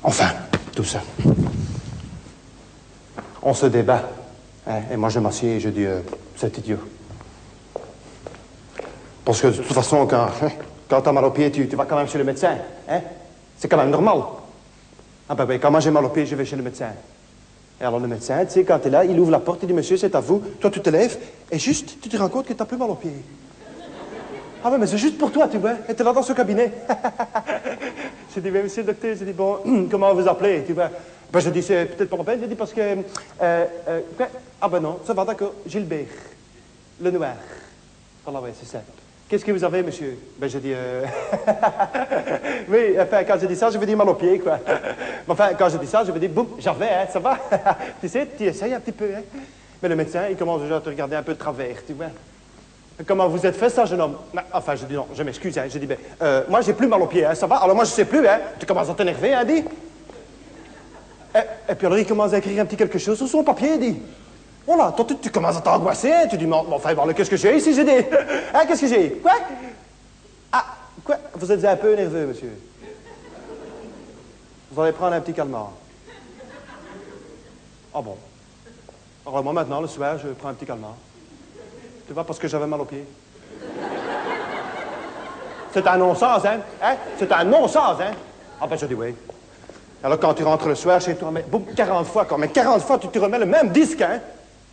Enfin, tout ça. On se débat. Hein, et moi, je m'assieds et je dis, c'est idiot. Parce que de toute façon, quand t'as mal au pied, tu vas quand même chez le médecin. Hein? C'est quand même normal. Ah ben, quand moi j'ai mal au pied, je vais chez le médecin. Et alors le médecin, tu sais, quand t'es là, il ouvre la porte, il dit, monsieur, c'est à vous. Toi, tu te lèves, et juste, tu te rends compte que t'as plus mal au pied. Ah ouais, mais c'est juste pour toi, tu vois. Et t'es là dans ce cabinet. J'ai dit, mais monsieur le docteur, j'ai dit, bon, comment vous appelez, tu vois. Ben, je dis, c'est peut-être pas la peine. J'ai dit, parce que... ah ben non, ça va, d'accord. Gilbert. Le noir. Voilà, ouais, c'est ça. Qu'est-ce que vous avez, monsieur? Ben, j'ai dit, oui, enfin, quand j'ai dit ça, je veux dire mal au pied, quoi. Enfin, quand j'ai dit ça, je veux dire, boum, j'avais, hein, ça va? Tu sais, tu essayes un petit peu, hein. Mais le médecin, il commence déjà à te regarder un peu de travers, tu vois. Comment vous êtes fait, ça, jeune homme? Enfin, je dis non, je m'excuse, hein. J'ai dit, ben, moi, j'ai plus mal au pied, hein, ça va? Alors, moi, je sais plus, hein. Tu commences à t'énerver, hein, dit. Et puis alors, il commence à écrire un petit quelque chose sur son papier, dit. Voilà, toi, tu commences à t'angoisser, tu dis, mais enfin, bon, qu'est-ce que j'ai ici, j'ai dit? Hein, qu'est-ce que j'ai? Quoi? Ah, quoi? Vous êtes un peu nerveux, monsieur. Vous allez prendre un petit calmant. Ah bon? Alors, moi, maintenant, le soir, je prends un petit calmant. Tu vois, parce que j'avais mal au pied. C'est un non-sens, hein? C'est un non-sens, hein? Ah ben, je dis oui. Alors, quand tu rentres le soir chez toi, mais boum, 40 fois, quoi. Mais 40 fois, tu te remets le même disque, hein?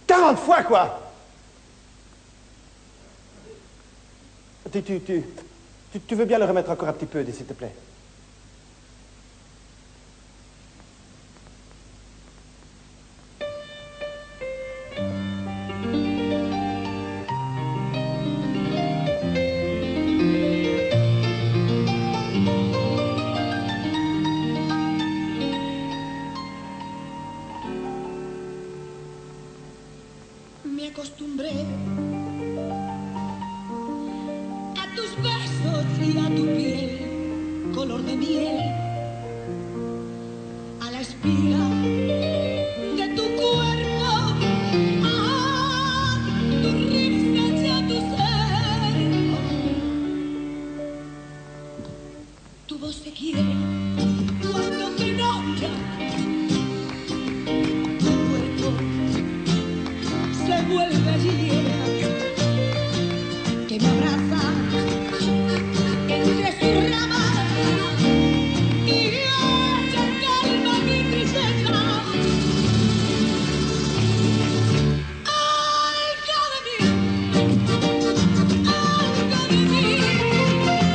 40 fois, quoi! Tu veux bien le remettre encore un petit peu, s'il te plaît? Me acostumbré a tus besos y a tu piel, color de miel, a la espiga de tu cuerpo, a tu risa y a tu ser. Tu voz te quiere cuando te nombra, tu cuerpo se vuelve hiena, que me abraza entre sus ramas y ella calma mi tristeza. Algo de mí, algo de mí, algo de mí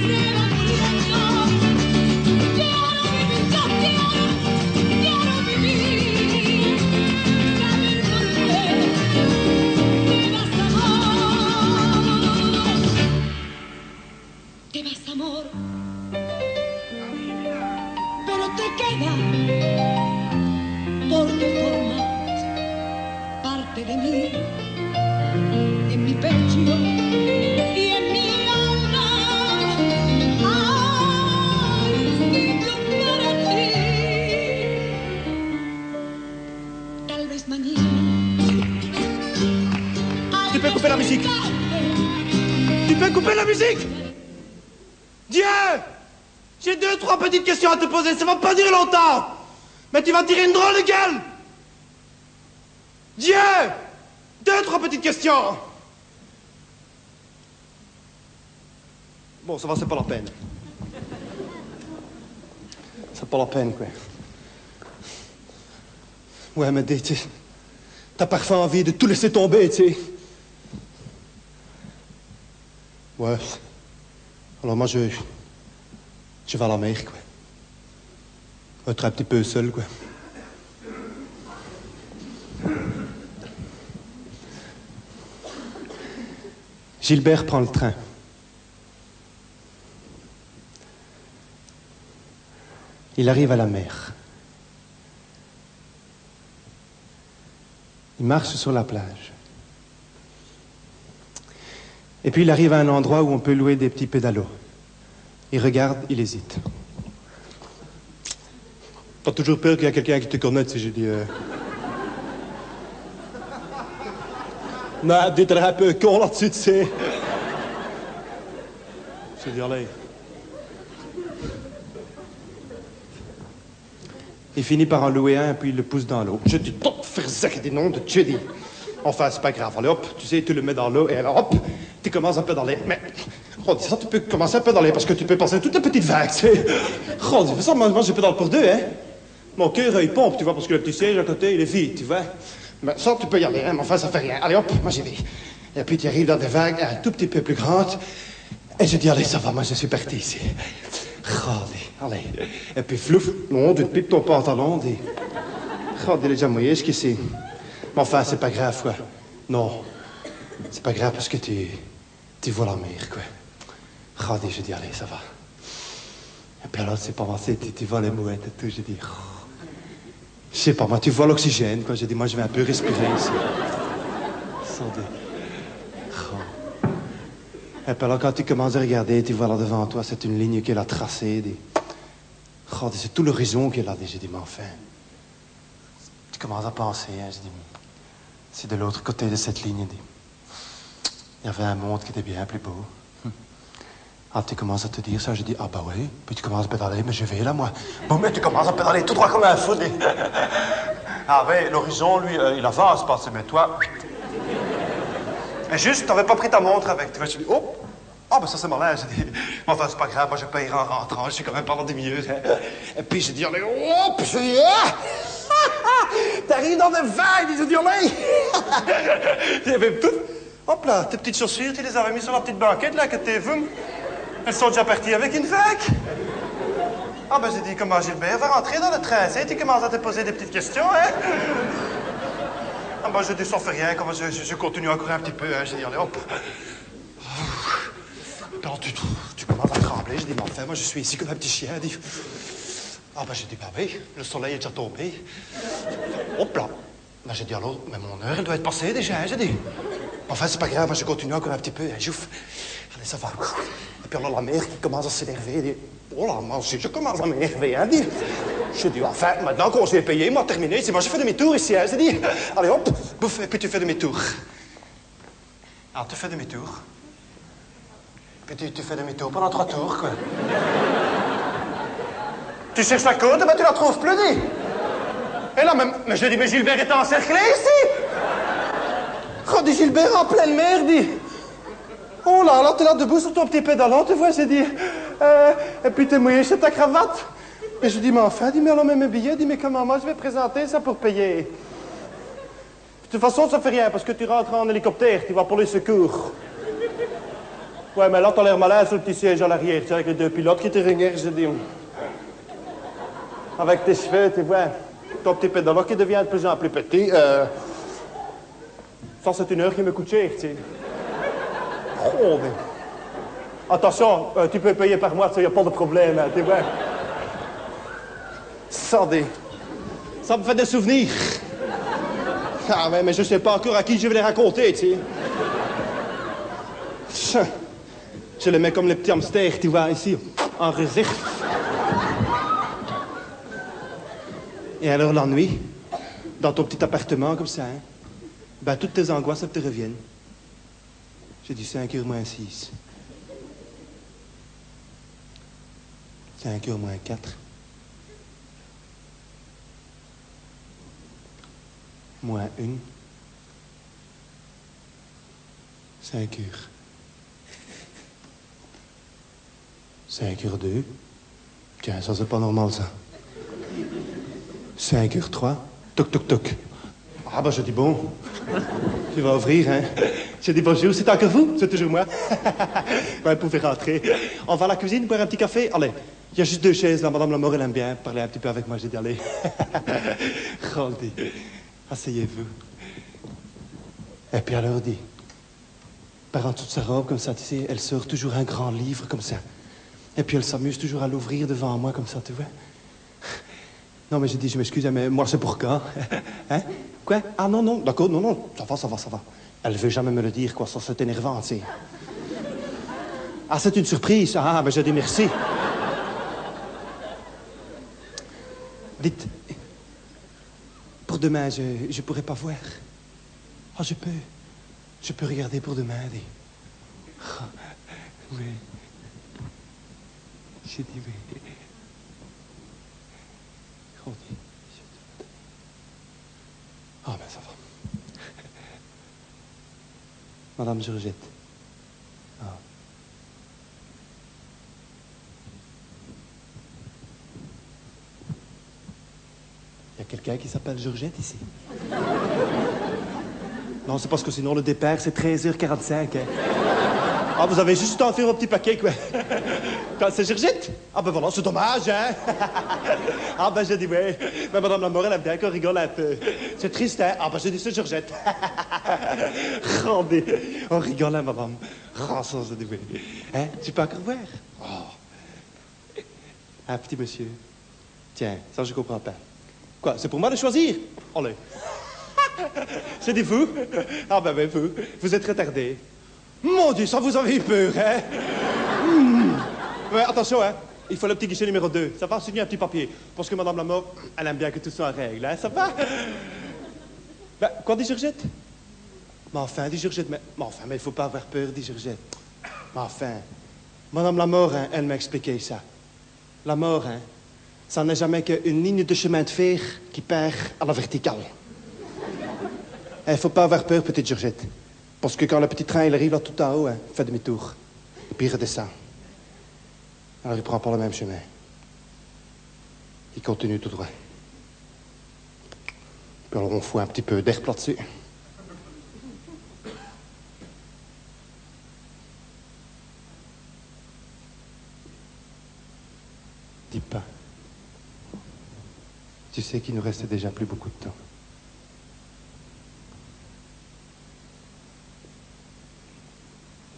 se va muriendo. Quiero vivir, yo quiero vivir, saber por qué te vas, amor, pero te queda porque formas parte de mí, en mi pecho y en mi alma. Ay, vivo para ti. Tal vez mañana. Tu peux couper la musique. Tu peux couper la musique. Dieu! J'ai 2-3 petites questions à te poser, ça va pas durer longtemps! Mais tu vas tirer une drôle de gueule! Dieu! 2-3 petites questions! Bon, ça va, c'est pas la peine. C'est pas la peine, quoi. Ouais, mais t'as parfois envie de tout laisser tomber, tu sais. Ouais. Alors moi, je vais à la mer, quoi. Être un petit peu seul, quoi. Gilbert prend le train. Il arrive à la mer. Il marche sur la plage. Et puis il arrive à un endroit où on peut louer des petits pédalos. Il regarde, il hésite. T'as toujours peur qu'il y a quelqu'un qui te connaisse, si j'ai dit... Non, d'être un peu con là-dessus, tu sais. J'ai dit, allez. Il finit par en louer un, puis il le pousse dans l'eau. Je dis, top, faire zac des noms de Judy. Enfin, c'est pas grave. Allez, hop, tu sais, tu le mets dans l'eau, et alors, hop, tu commences un peu dans les... Mais, oh, ça, tu peux commencer un peu dans les... Parce que tu peux passer toute la petite vague, tu sais. Oh, ça, moi, j'ai pas dans le pour deux, hein. Mon cœur, il pompe, tu vois, parce que le petit siège à côté, il est vide, tu vois. Mais ça, tu peux y aller, hein, mais enfin, ça fait rien. Allez, hop, moi, j'y vais. Et puis, tu arrives dans des vagues un tout petit peu plus grandes. Et je dis, allez, ça va, moi, je suis parti ici. Allez. Et puis, flouf, non, tu te pipes ton pantalon, dis. Il est déjà mouillé, jusqu'ici. Mais enfin, c'est pas grave, quoi. Non, c'est pas grave parce que tu vois la mer, quoi. Je dis, allez, ça va. Et puis alors, c'est pas avancé, tu vois les mouettes et tout, je dis, je sais pas, moi, tu vois l'oxygène, quoi. Je dis, moi, je vais un peu respirer ici. Et puis alors, quand tu commences à regarder, tu vois là devant toi, c'est une ligne qu'elle a tracée. C'est tout l'horizon qu'elle a. J'ai dit, mais enfin, tu commences à penser, hein, je dis, c'est de l'autre côté de cette ligne, il y avait un monde qui était bien plus beau. Ah, tu commences à te dire ça, je dis, ah bah oui, puis tu commences à pédaler, mais je vais là, moi. Bon, mais tu commences à pédaler tout droit comme un fou, Ah oui, l'horizon, lui, il avance, pas, mais toi... Et juste, t'avais pas pris ta montre avec, tu vois, je dis, oh, ben ça c'est malin, j'ai dit, enfin c'est pas grave, moi je paye en rentrant, je suis quand même pendant 10 minutes. Hein. Et puis j'ai dit, allez, hop, t'arrives dans des vagues, j'ai dit, allez. Il y avait tout, hop là, tes petites chaussures, tu les avais mis sur la petite banquette là, que t'es vu. Elles sont déjà parties avec une vague. Ah ben j'ai dit, comment Gilbert va rentrer dans le train, tu commences à te poser des petites questions, hein. Ah ben je dis, ça fait rien, comme je continue encore un petit peu, hein. J'ai dit, allez, hop. Alors, tu commences à trembler. J'ai dit, mais enfin, moi, je suis ici comme un petit chien. Dit. Ah, ben, j'ai dit, bah oui, le soleil est déjà tombé. Hop là. Ben, j'ai dit, alors, mais mon heure, elle doit être passée déjà, hein, j'ai dit. Enfin, c'est pas grave, moi, je continue encore un petit peu, hein, jouf. Allez, ça va. Et puis, alors, la mère qui commence à s'énerver, dit, oh là, moi aussi, je commence à m'énerver, hein, dit. J'ai dit, enfin, maintenant qu'on s'est payé, moi, terminé, c'est moi, je fais demi-tour ici, hein, j'ai dit. Allez, hop, bouffe, et puis tu fais demi-tour. Alors, tu fais demi-tour. Puis tu fais demi-tour pendant 3 tours, quoi. Tu cherches la côte, ben tu la trouves plus, dis. Et là, mais je dis, mais Gilbert est encerclé ici. Oh, dit Gilbert en pleine mer, dit. Oh là, t'es là debout sur ton petit pédalon, tu vois, j'ai dit. Et puis t'es mouillé chez ta cravate. Et je dis, mais enfin, dis, mais alors, mes billets, dis, mais comment moi je vais présenter ça pour payer? De toute façon, ça fait rien, parce que tu rentres en hélicoptère, tu vas pour les secours. Ouais, mais là, t'as l'air malin sur le petit siège à l'arrière, tu sais, avec les 2 pilotes qui te regardent, je dis. Avec tes cheveux, tu vois, ton petit pédalo qui devient de plus en plus petit. Ça, c'est une heure qui me coûte cher, tu sais. Oh, mais... Attention, tu peux payer par mois, il n'y a pas de problème, hein, tu vois. Ça me fait des souvenirs. Ah, mais je sais pas encore à qui je vais les raconter, tu sais. Je les mets comme les petits hamsters, tu vois, ici, en réserve. Et alors, la nuit, dans ton petit appartement, comme ça, hein, ben, toutes tes angoisses, elles te reviennent. J'ai dit 5h moins 6. 5h moins 4. Moins 1. 5h. 5h2. Tiens, ça, c'est pas normal, ça. 5h3. Toc, toc, toc. Ah, ben, je dis bon. Tu vas ouvrir, hein. Je dis bonjour, c'est encore vous? C'est toujours moi. Ouais, vous pouvez rentrer. On va à la cuisine, boire un petit café? Allez, il y a juste 2 chaises, là. Madame Lamour, elle aime bien parler un petit peu avec moi. J'ai dit, allez. Rendez. Asseyez-vous. Et puis alors, dit, par toute sa robe, comme ça, tu sais, elle sort toujours un grand livre, comme ça. Et puis elle s'amuse toujours à l'ouvrir devant moi, comme ça, tu vois. Non, mais j'ai dit, je m'excuse, mais moi, c'est pour quand? Hein? Quoi? Ah non, non, d'accord, non, non, ça va. Elle veut jamais me le dire, quoi, ça, c'est énervant, tu sais. Ah, c'est une surprise. Ah, ben, je dis merci. Dites, pour demain, je pourrais pas voir. Ah, je peux regarder pour demain, dis. Ah, oui. J'ai dit, oui. dit. Ah, ben ça va. Madame Georgette. Ah. Il y a quelqu'un qui s'appelle Georgette ici? Non, c'est parce que sinon le départ, c'est 13h45. Hein. Ah, vous avez juste à faire un petit paquet, quoi. Quand c'est Georgette? Ah, ben voilà, c'est dommage, hein. Ah, ben j'ai dit, ouais. Mais Madame Lamour, elle aime bien qu'on rigole un peu. C'est triste, hein. Ah, ben j'ai dit, c'est Georgette. Rendez, on rigole, hein, madame. Ah, ça, j'ai dit, oui. Hein, tu peux encore voir? Oh. Un petit monsieur. Tiens, ça, je comprends pas. Quoi, c'est pour moi de choisir? Allez. C'est des fous? Ah, ben, vous êtes retardé. Mon Dieu, ça vous avez eu peur, hein? Ouais, attention, hein? Il faut le petit guichet numéro 2. Ça va, signer un petit papier. Parce que Madame Lamour, elle aime bien que tout soit en règle, hein? Ça va? Ben, quoi, dit Georgette? Mais enfin, dit Georgette, mais enfin, mais il faut pas avoir peur, dit Georgette. Mais enfin, Madame Lamour, hein, elle m'a expliqué ça. La mort, hein, ça n'est jamais qu'une ligne de chemin de fer qui perd à la verticale. Il faut pas avoir peur, petite Georgette. Parce que quand le petit train il arrive là tout en haut, hein, il fait demi-tour. Et puis il redescend. Alors il prend pas le même chemin. Il continue tout droit. Puis alors on fout un petit peu d'air plat dessus. Dis pas. Tu sais qu'il nous reste déjà plus beaucoup de temps.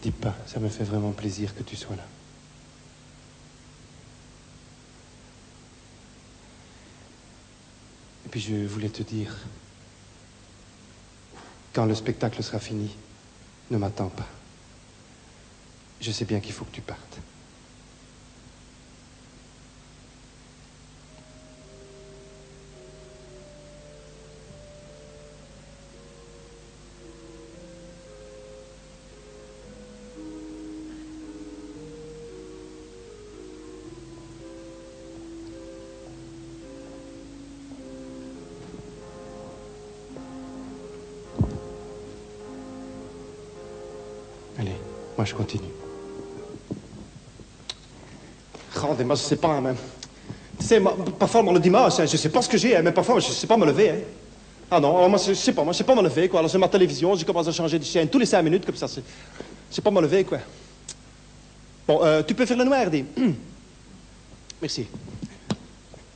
Dis pas, ça me fait vraiment plaisir que tu sois là. Et puis je voulais te dire, quand le spectacle sera fini, ne m'attends pas. Je sais bien qu'il faut que tu partes. Allez, moi je continue. Rendez-moi, je sais pas, même. Tu sais, parfois, le dimanche, hein, je sais pas ce que j'ai, hein, mais parfois, je sais pas me lever. Hein. Ah non, alors moi, je sais pas me lever, quoi. Alors, c'est ma télévision, j'ai commencé à changer de chaîne tous les 5 minutes, comme ça, je sais pas me lever, quoi. Bon, tu peux faire le noir, dis. Merci.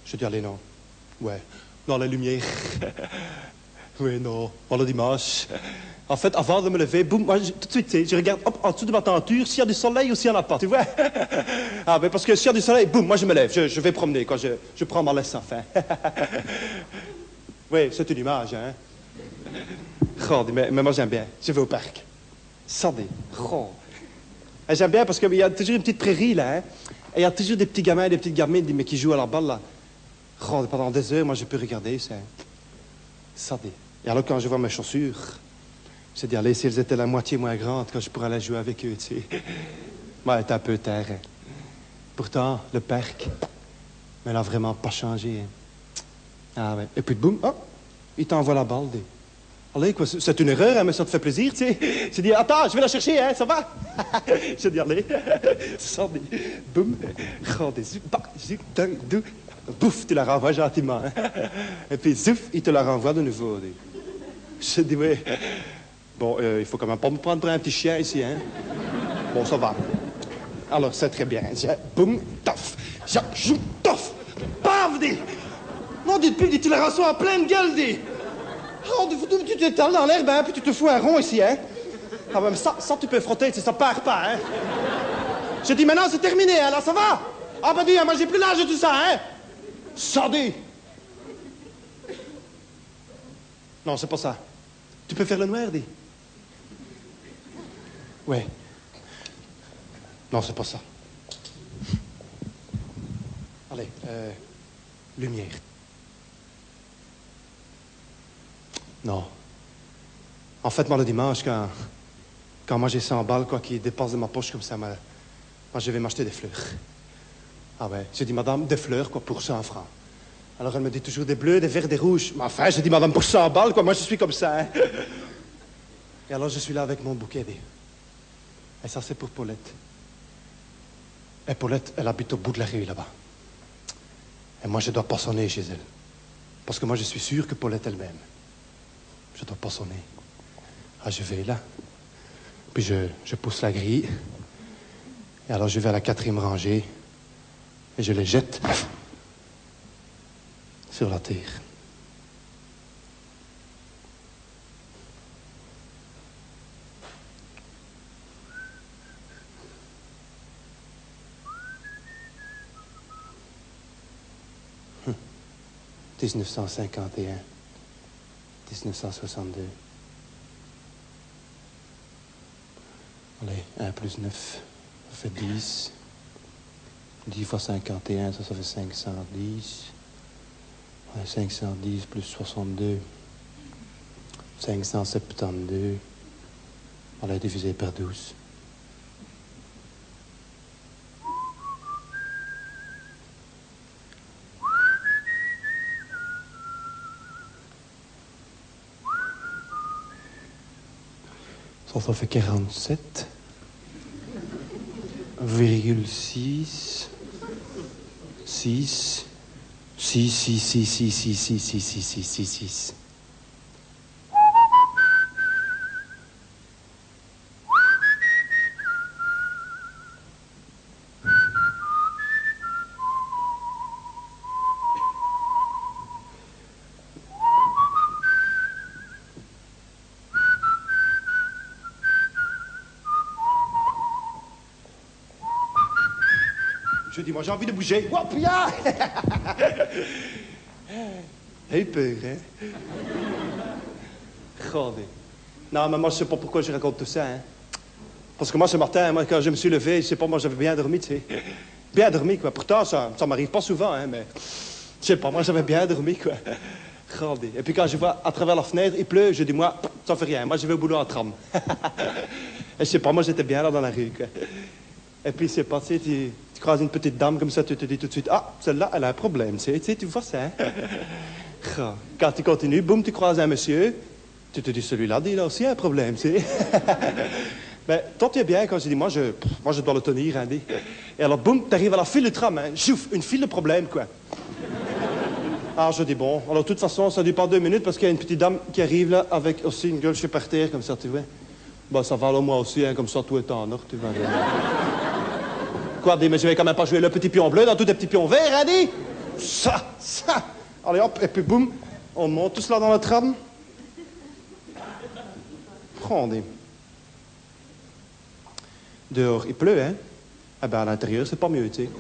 Je dis, allez, non. Ouais. Non, la lumière. Oui, non. Bon, le dimanche. En fait, avant de me lever, boum, moi, tout de suite, je regarde hop, en dessous de ma tenture s'il y a du soleil ou s'il n'y en a pas, tu vois? Ah, ben parce que s'il y a du soleil, boum, moi je me lève, je vais promener, quoi, je prends ma laisse enfin. Oui, c'est une image, hein? Oh, mais moi j'aime bien, je vais au parc. Sandé, oh. Et j'aime bien parce qu'il y a toujours une petite prairie, là, hein? Et il y a toujours des petits gamins et des petites gamines mais qui jouent à la balle, là. Oh, pendant des heures, moi je peux regarder, c'est... Sandé. Et alors quand je vois mes chaussures... Je dis, allez, si elles étaient la moitié moins grandes, quand je pourrais aller jouer avec eux, tu sais. Ouais, t'es un peu terre. Hein. Pourtant, le parc, mais elle a vraiment pas changé. Hein. Ah ouais. Et puis, boum, oh, il t'envoie la balle. Allez, quoi, c'est une erreur, hein, mais ça te fait plaisir, tu sais. Je dis, attends, je vais la chercher, hein, ça va? Je dis, allez, ça dit, boum, bouf, tu la renvoies gentiment. Hein. Et puis, zouf, il te la renvoie de nouveau. Je dis, oui. Bon, il faut quand même pas me prendre pour un petit chien ici, hein. Bon, ça va. Alors, c'est très bien. Boum, tof. Tof. Paf, dis. Non, dis plus, tu la reçois en pleine gueule, dis. Oh, tu t'étales dans l'herbe, hein, puis tu te fous un rond ici, hein. Ah, même ça, tu peux frotter, ça part pas, hein. Je dis, maintenant, c'est terminé, hein, là, ça va? Ah, ben, dis, moi, j'ai plus l'âge de tout ça, hein. Ça, dis. Non, c'est pas ça. Tu peux faire le noir, dis. Ouais. Non, c'est pas ça. Allez, lumière. Non. En fait, moi, le dimanche, quand moi j'ai 100 balles, quoi, qui dépassent de ma poche comme ça, moi, je vais m'acheter des fleurs. Ah ouais, j'ai dit, madame, des fleurs, quoi, pour 100 francs. Alors elle me dit toujours des bleus, des verts, des rouges. Mais enfin, je dis, madame, pour 100 balles, quoi, moi je suis comme ça. Hein. Et alors je suis là avec mon bouquet. Et ça, c'est pour Paulette. Et Paulette, elle habite au bout de la rue, là-bas. Et moi, je dois pas sonner chez elle. Parce que moi, je suis sûr que Paulette elle-même. Je dois pas sonner. Ah, je vais là. Puis je pousse la grille. Et alors, je vais à la 4e rangée. Et je les jette sur la terre. Hum. 1951. 1962. Allez, 1 plus 9, ça fait 10. 10 fois 51, ça fait 510. Ouais, 510 plus 62. 572. Allez, divisé par 12. Ça fait 47. Virgule 6. 6. 6, 6, 6, 6, 6, 6, 6, 6, 6, 6, 6. Je dis, moi j'ai envie de bouger. Wop, ya! Hey, peur, hein? Regardez. Non, mais moi, je sais pas pourquoi je raconte tout ça, hein. Parce que moi, ce matin, moi, quand je me suis levé, je sais pas, moi, j'avais bien dormi, tu sais. Bien dormi, quoi. Pourtant, ça m'arrive pas souvent, hein, mais... Je sais pas, moi, j'avais bien dormi, quoi. Regardez. Et puis quand je vois à travers la fenêtre, il pleut, je dis, moi, ça fait rien. Moi, je vais au boulot en tram. Et je sais pas, moi, j'étais bien là dans la rue, quoi. Et puis, c'est pas, tu sais, tu croises une petite dame comme ça, tu te dis tout de suite, ah, celle-là, elle a un problème, tu sais, tu vois ça, hein? Quand tu continues, boum, tu croises un monsieur, tu te dis, celui-là, il a aussi un problème, tu sais. Mais toi, tu es bien quand je dis, moi, je dois le tenir, hein, dit. Et alors, boum, tu arrives à la file de tram, hein, chouf, une file de problème, quoi. Ah, je dis, bon, alors, de toute façon, ça ne dure pas 2 minutes parce qu'il y a une petite dame qui arrive là avec aussi une gueule chez par terre, comme ça, tu vois. Bah, ça va, alors, moi aussi, hein, comme ça, tout est en ordre, tu vois. Quoi, dis, mais je vais quand même pas jouer le petit pion bleu dans tous tes petits pions verts, hein, dis? Ça. Allez, hop, et puis boum, on monte tout cela dans le tram. Regardez. Dehors, il pleut, hein? Eh ben, à l'intérieur, c'est pas mieux, tu sais.